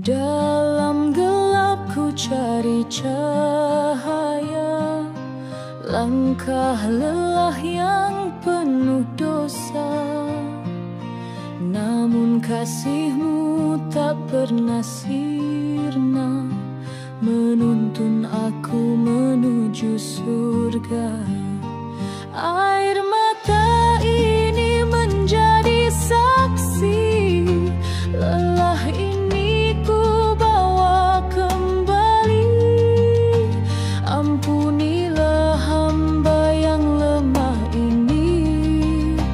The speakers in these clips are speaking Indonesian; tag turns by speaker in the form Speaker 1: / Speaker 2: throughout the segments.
Speaker 1: dalam gelap ku cari cahaya, langkah lelah yang penuh dosa. Namun kasih-Mu tak pernah sirna, menuntun aku menuju surga. Air mata ini menjadi saksi, lelah ini ku bawa kembali. Ampunilah hamba yang lemah ini,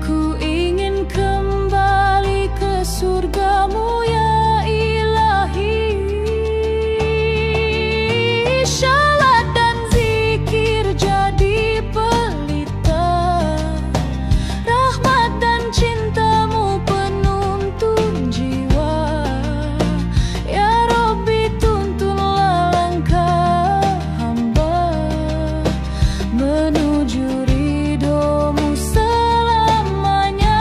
Speaker 1: ku ingin kembali ke surga-Mu ya Ilahi. Syalat dan zikir jadi pelita, rahmat dan cinta-Mu penuntun jiwa. Ya Rabbi, tuntunlah langkah hamba menuju ridho-Mu selamanya.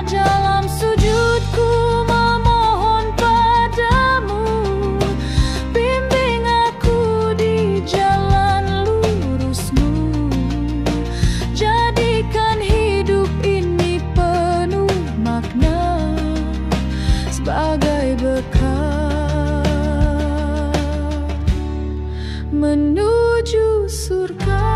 Speaker 1: Dalam sujudku memohon padamu, bimbing aku di jalan lurus-Mu. Jadikan hidup ini penuh makna, sebagai bekal menuju surga.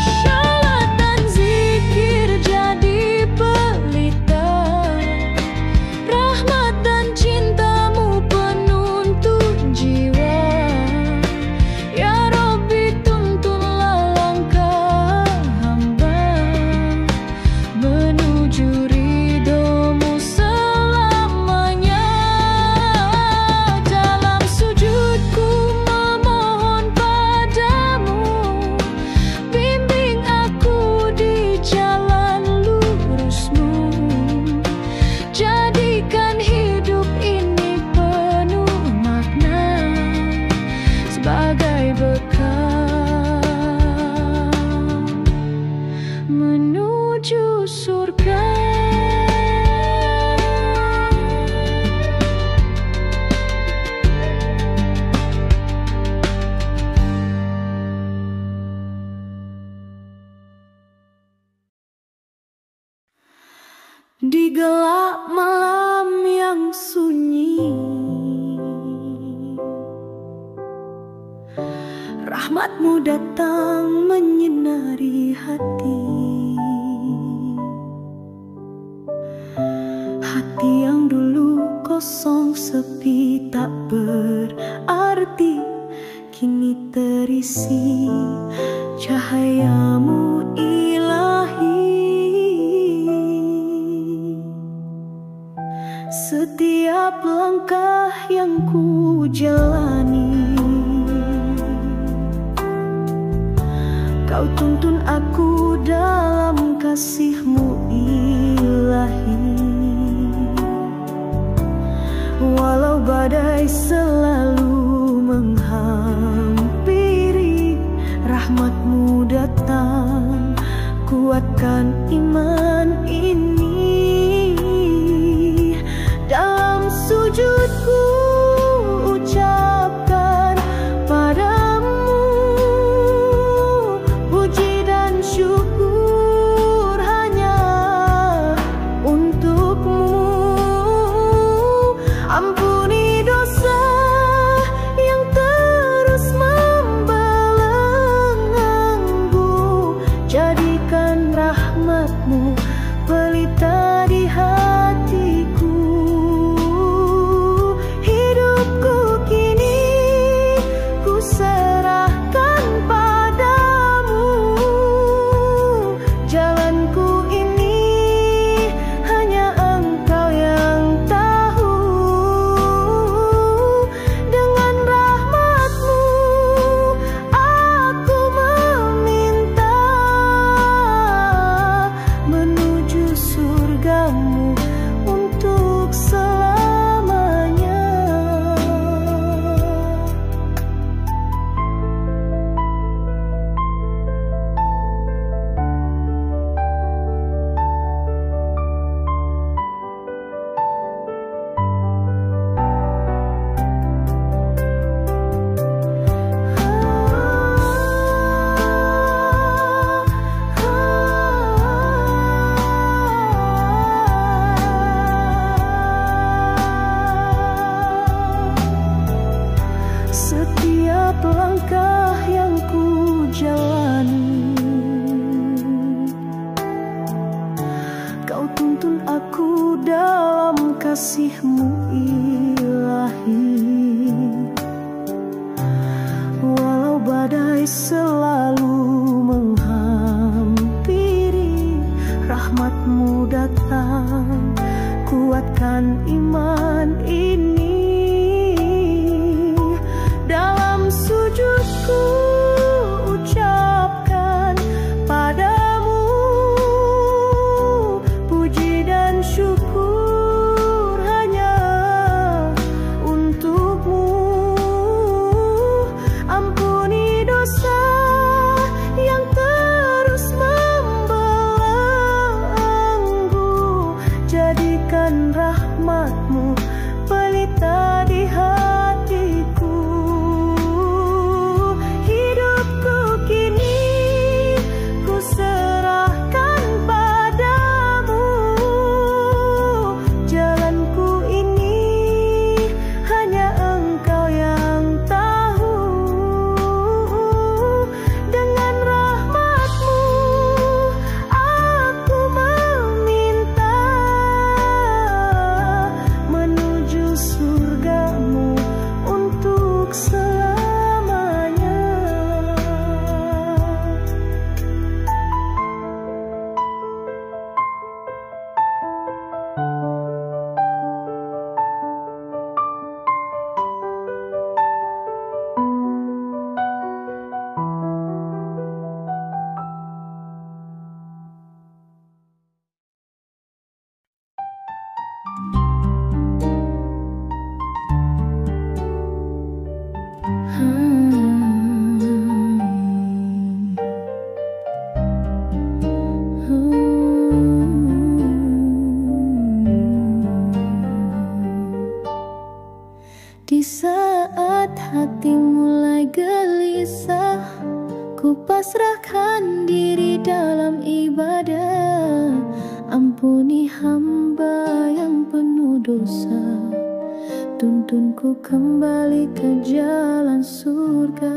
Speaker 1: Syalat dan zikir jadi pelita, rahmat dan cinta-Mu penuntun jiwa. Ya Rabbi, tuntunlah langkah hamba menuju ridho-Mu selamanya. Dalam sujudku memohon padamu, bimbing aku di jalan lurus-Mu. Jadikan hidup ini penuh makna, sebagai bekal menuju surga. Di gelap malam yang sunyi, rahmat-Mu datang menyinari hati. Hati yang dulu kosong sepi tak berarti, kini terisi cahaya-Mu Ilahi. Setiap langkah yang ku jalani, Kau tuntun aku dalam kasih-Mu Ilahi. Walau badai selalu menghampiri, rahmat-Mu datang, kuatkan iman ini. Dalam sujudku ucapkan padamu puji dan syukur hanya untuk-Mu. Ampuni dosa yang terus membelenggu, jadikan rahmat-Mu Ku pasrahkan diri dalam ibadah. Ampuni hamba yang penuh dosa. Tuntunku kembali ke jalan surga.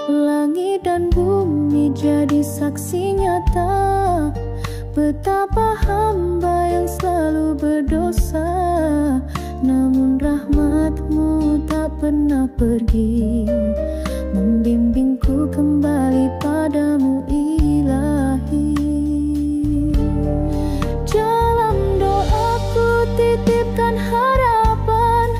Speaker 1: Langit dan bumi jadi saksi nyata betapa hamba yang selalu berdosa. Namun rahmat-Mu tak pernah pergi, membimbingku kembali padamu Ilahi. Dalam doaku titipkan harapan,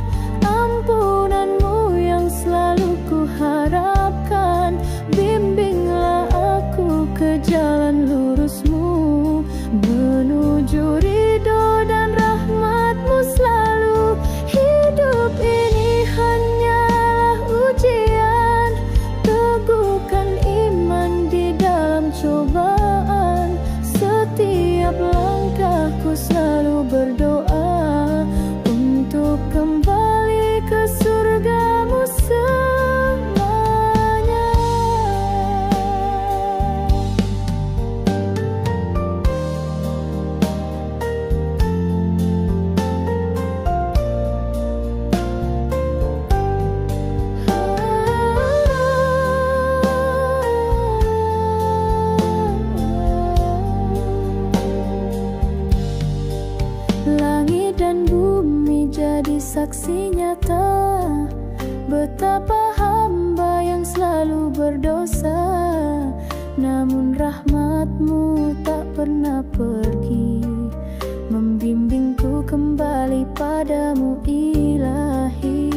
Speaker 1: ampunan-Mu yang selalu ku harapkan. Bimbinglah aku ke jalan lurus-Mu, menuju ridho dan rahmat-Mu selalu. Hidup ini hanyalah ujian, teguhkan iman di dalam cobaan. Setiap langkahku selalu berdoa untuk kembali ke surga-Mu selamanya. Langit dan bumi jadi saksi nyata betapa hamba yang selalu berdosa. Namun rahmat-Mu tak pernah pergi, membimbingku kembali padamu Ilahi.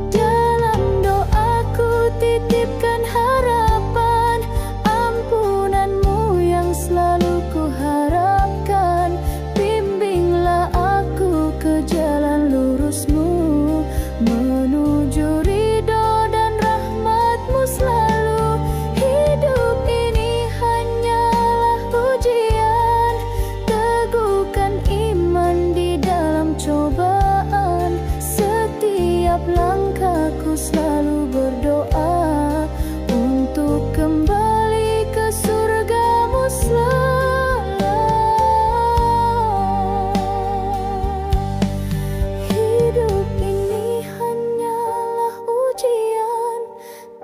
Speaker 1: Dalam doaku titipkan harapan, ampunan-Mu yang selalu ku harapkan. Bimbinglah aku ke jalan lurus-Mu, menuju ridho dan rahmat-Mu selalu. Hidup ini hanyalah ujian, teguhkan iman di dalam cobaan. Setiap langkahku selalu berdoa untuk kembali ke surga-Mu selamanya. Hidup ini hanyalah ujian,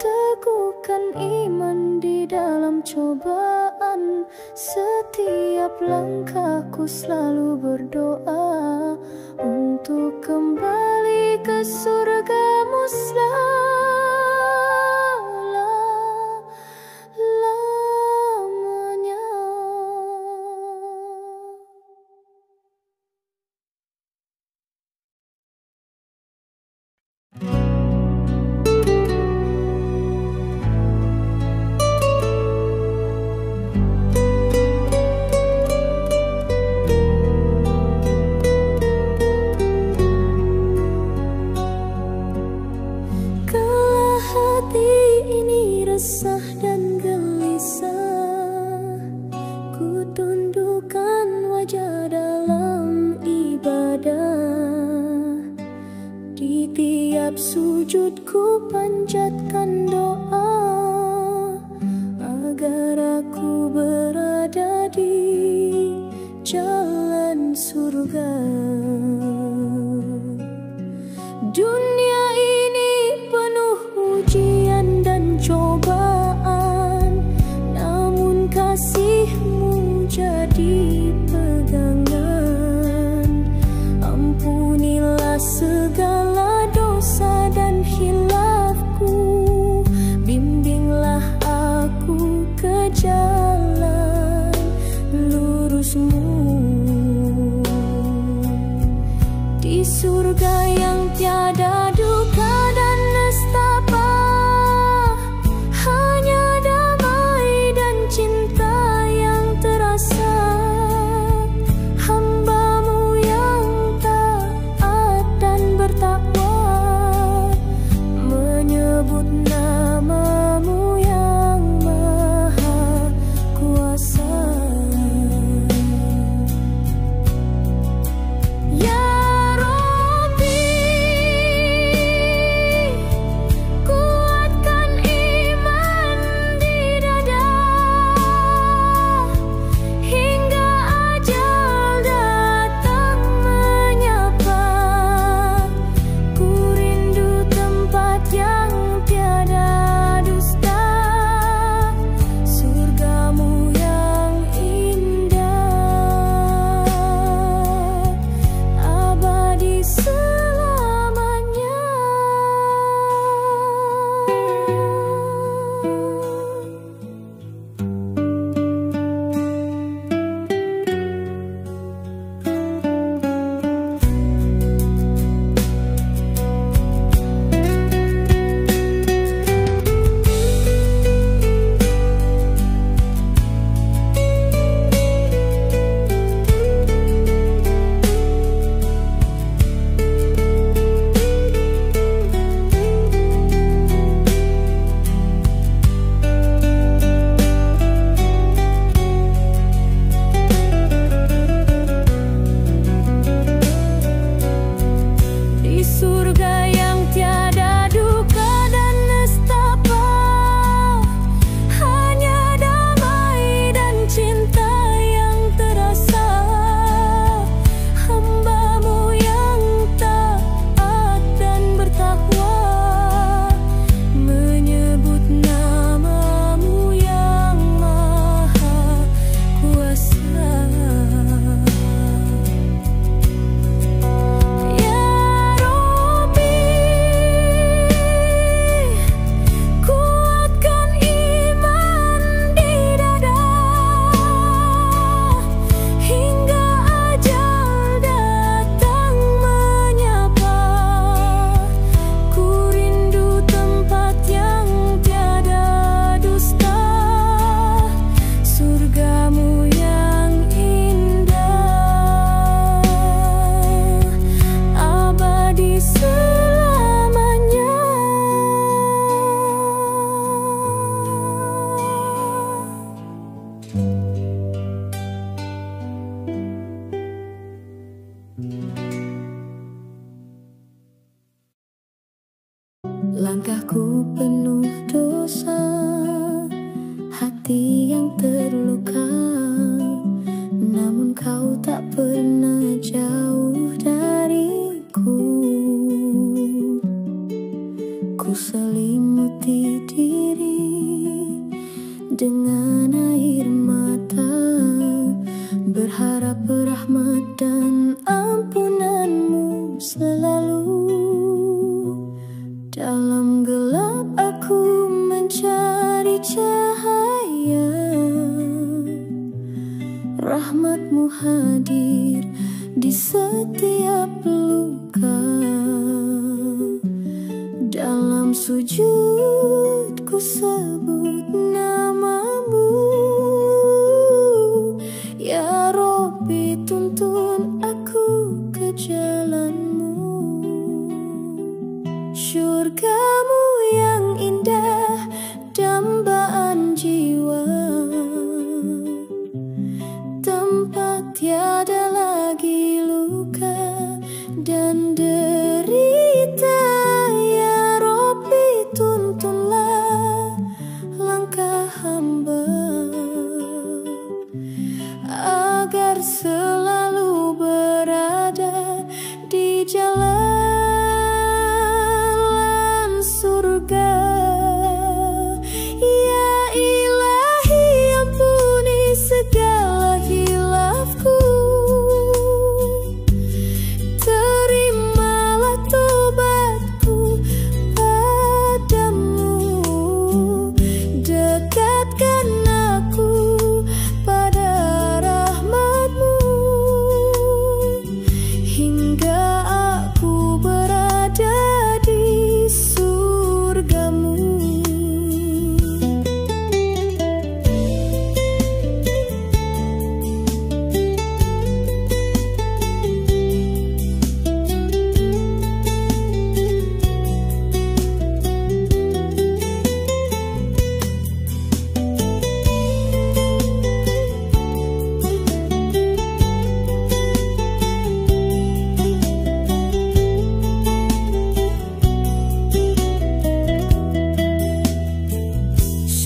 Speaker 1: teguhkan iman di dalam cobaan. Setiap langkahku selalu berdoa untuk kembali ke surga-Mu selamanya. Kala hati ini resah dan gelisah, ku tundukkan wajah dalam ibadah. Di tiap sujudku panjatkan doa agar aku berada di jalan surga. Dunia ini penuh ujian dan cobaan, namun kasih-Mu jadi pegangan. Ampunilah segala dosa dan khilafku, bimbinglah aku ke jalan lurus-Mu. Di surga yang tiada duka dan nestapa, penuh dosa, hati yang terluka, namun kau tak pernah jauh dariku. Ku selimuti diri dengan air mata, berharap rahmat dan ampunanmu selalu. Dalam gelap aku mencari cahaya, rahmatmu hadir di setiap luka. Dalam sujud ku sebut namamu, ya Rabbi tuntun aku ke jalanmu. Syurgamu yang indah, dambaan jiwa, tempat tiada lagi luka dan derita. Ya Rabbi tuntunlah langkah hamba, agar selalu berada di jalan surga. Ya Ilahi ampuni segala hilafku, terimalah tobatku padamu, dekatkan aku pada rahmatmu, hingga aku berada di surgamu.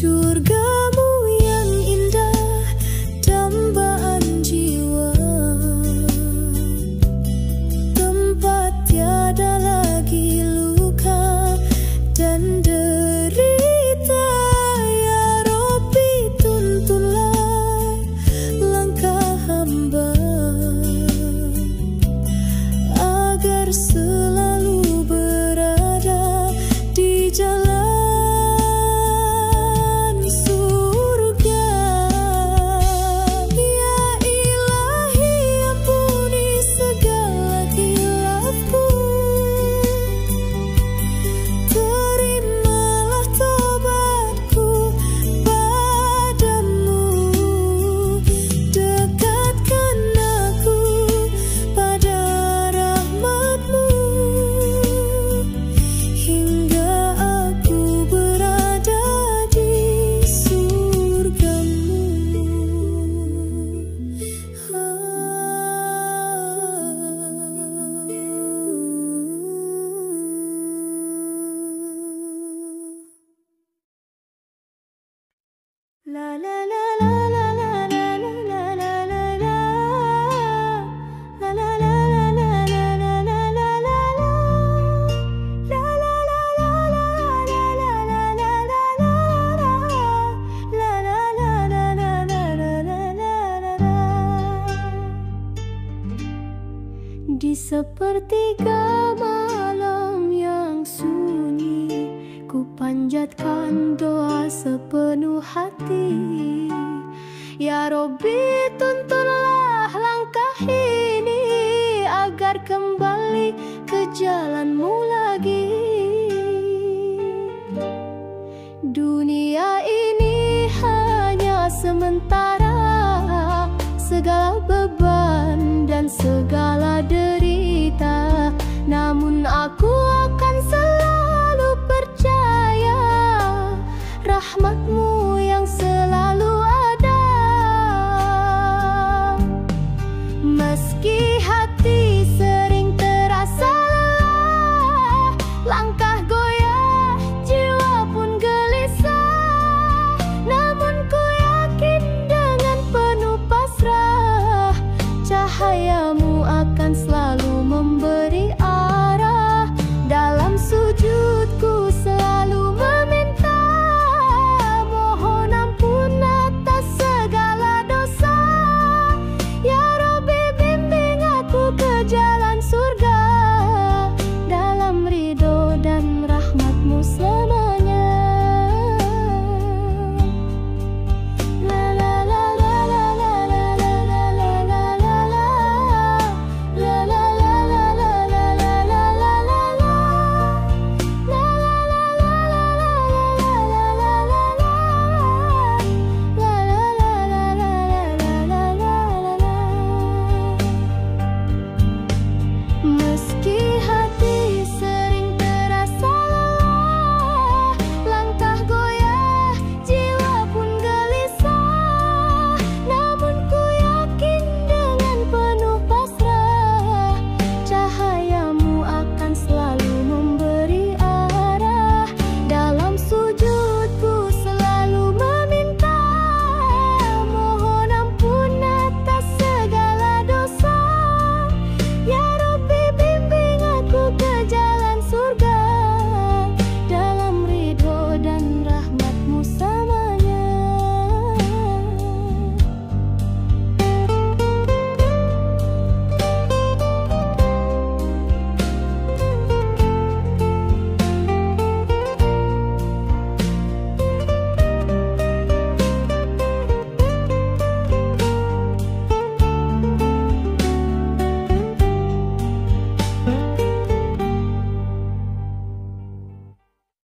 Speaker 1: Surgamu yang indah, dambaan jiwa, tempat tiada lagi luka dan derita. Ya Rabbi tuntunlah langkah hamba, agar selalu berada di jalan surga. Ya Ilahi ampuni segala hilafku, terimalah tobatku padamu, dekatkan aku pada rahmatmu, hingga aku berada di surgamu. La la la la la la la la la la la la. La la la la la la la la la la la. La la la la la la la la la la la. La la la la la la la la la. Di sepertiga malam yang sunyi, ku panjatkan doa sepenuh hati. Ya Rabbi tuntunlah langkah ini, agar kembali ke jalanmu lagi. Dunia ini hanya sementara, segala beban dan segala derita, namun aku akan selalu percaya rahmatmu